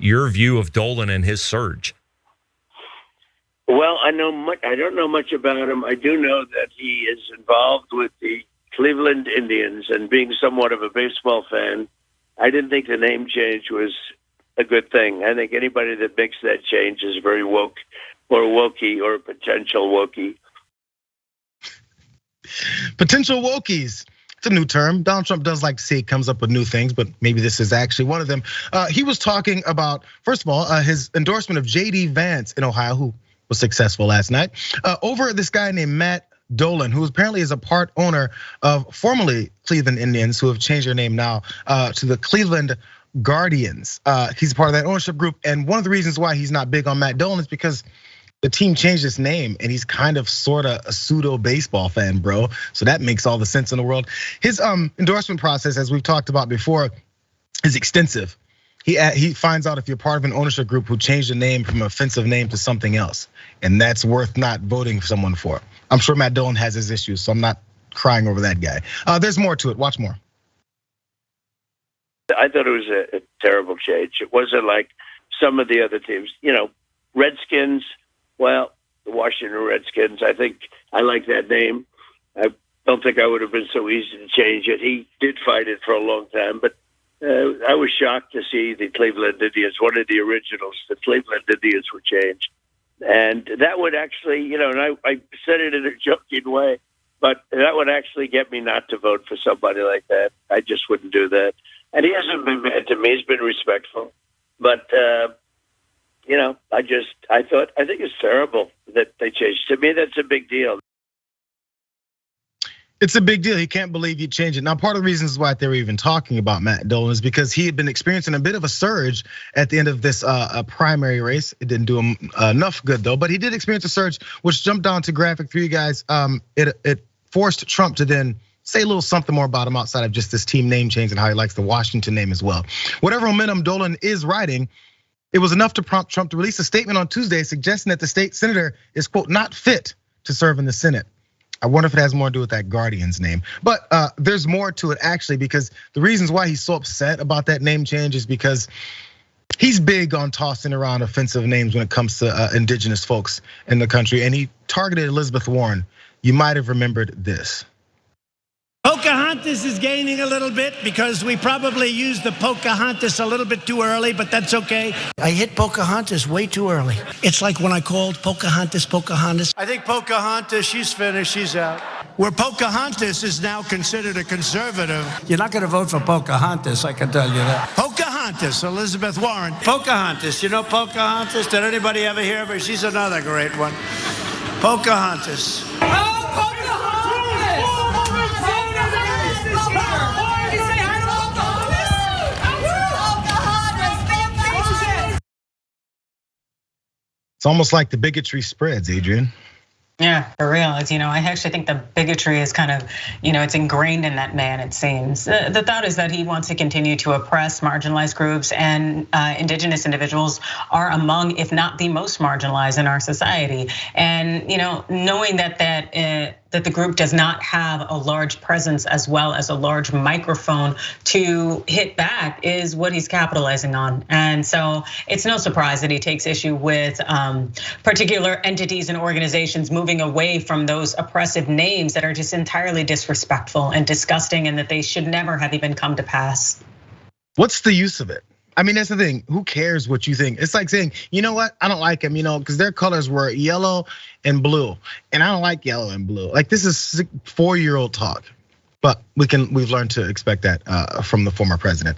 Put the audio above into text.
your view of Dolan and his surge. Well, I don't know much about him. I do know that he is involved with the Cleveland Indians, and being somewhat of a baseball fan, I didn't think the name change was a good thing. I think anybody that makes that change is very woke or Wokie or a potential Wokie. Potential Wokies. It's a new term. Donald Trump does like to say he comes up with new things, but maybe this is actually one of them. He was talking about, first of all, his endorsement of J.D. Vance in Ohio, who was successful last night, over this guy named Matt Dolan, who apparently is a part owner of formerly Cleveland Indians, who have changed their name now to the Cleveland Guardians. He's part of that ownership group, and one of the reasons why he's not big on Matt Dolan is because the team changed its name, and he's kind of sort of a pseudo baseball fan, bro. So that makes all the sense in the world. His endorsement process, as we've talked about before, is extensive. He finds out if you're part of an ownership group who changed the name from an offensive name to something else, and that's worth not voting for someone for. I'm sure Matt Dolan has his issues, so I'm not crying over that guy. There's more to it. Watch more. I thought it was a terrible change. It wasn't like some of the other teams. Redskins. Well, the Washington Redskins, I think I like that name. I don't think I would have been so easy to change it. He did fight it for a long time, but I was shocked to see the Cleveland Indians, one of the originals, the Cleveland Indians were changed. And that would actually, and I said it in a joking way, but that would actually get me not to vote for somebody like that. I just wouldn't do that. And he hasn't been bad to me. He's been respectful. But, I think it's terrible that they changed. To me, that's a big deal. It's a big deal. He can't believe you changed it. Now, part of the reasons why they were even talking about Matt Dolan is because he had been experiencing a bit of a surge at the end of this primary race. It didn't do him enough good though, but he did experience a surge, which jumped down to graphic for you guys. It forced Trump to then say a little something more about him outside of just this team name change and how he likes the Washington name as well. Whatever momentum Dolan is riding, it was enough to prompt Trump to release a statement on Tuesday suggesting that the state senator is, quote, not fit to serve in the Senate. I wonder if it has more to do with that Guardian's name. But there's more to it actually, because the reasons why he's so upset about that name change is because he's big on tossing around offensive names when it comes to indigenous folks in the country. And he targeted Elizabeth Warren. You might have remembered this. Pocahontas is gaining a little bit because we probably used the Pocahontas a little bit too early, but that's okay. I hit Pocahontas way too early. It's like when I called Pocahontas. I think Pocahontas, she's finished, she's out. Where Pocahontas is now considered a conservative. You're not gonna vote for Pocahontas, I can tell you that. Pocahontas, Elizabeth Warren. Pocahontas, you know Pocahontas? Did anybody ever hear of her? She's another great one. Pocahontas. It's almost like the bigotry spreads, Adrian. Yeah, for real. I actually think the bigotry is kind of, it's ingrained in that man, it seems. The thought is that he wants to continue to oppress marginalized groups, and indigenous individuals are among, if not the most marginalized in our society. And, knowing that the group does not have a large presence as well as a large microphone to hit back is what he's capitalizing on. And so it's no surprise that he takes issue with particular entities and organizations moving away from those oppressive names that are just entirely disrespectful and disgusting, and that they should never have even come to pass. What's the use of it? I mean, that's the thing. Who cares what you think? It's like saying, you know what? I don't like him, because their colors were yellow and blue, and I don't like yellow and blue. Like, this is 4-year-old talk, but we've learned to expect that from the former president.